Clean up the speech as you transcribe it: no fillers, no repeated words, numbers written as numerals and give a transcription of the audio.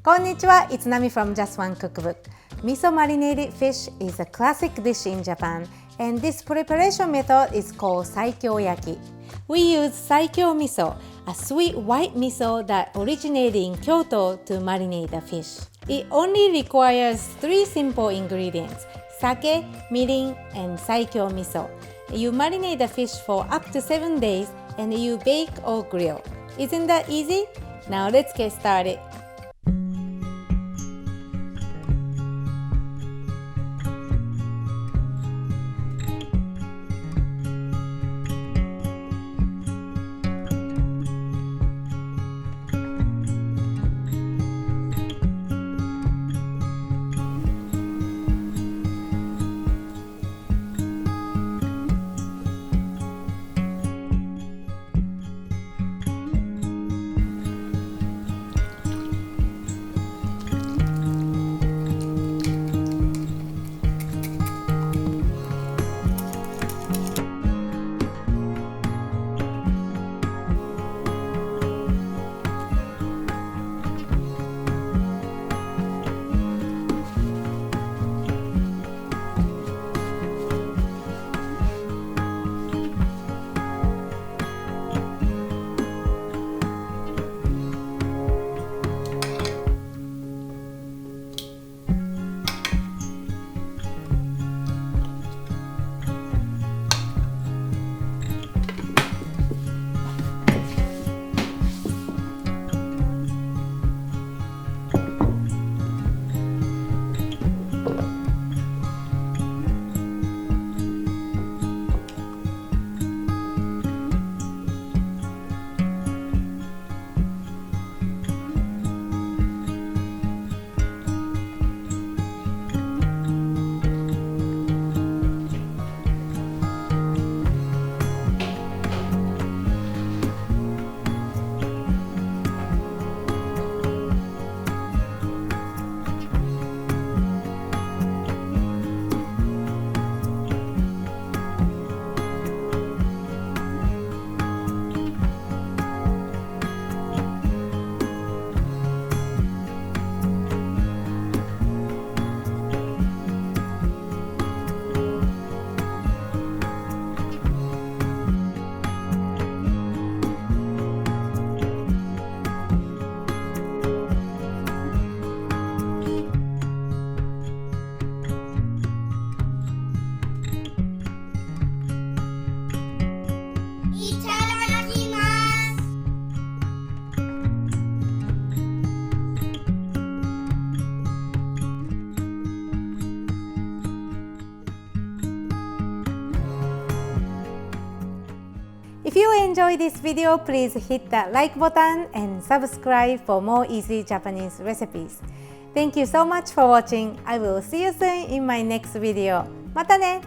こんにちは、It's Nami from Just One Cookbook. Miso Marinated fish is a classic dish in Japan, and this preparation method is called saikyo yaki. We use saikyo miso, a sweet white miso that originated in Kyoto to marinate the fish. It only requires 3 simple ingredients: sake, mirin, and saikyo miso. You marinate the fish for up to 7 days, and you bake or grill. Isn't that easy? Now let's get started. If you enjoyed this video, please hit the like button and subscribe for more easy Japanese recipes. Thank you so much for watching. I will see you soon in my next video. またね!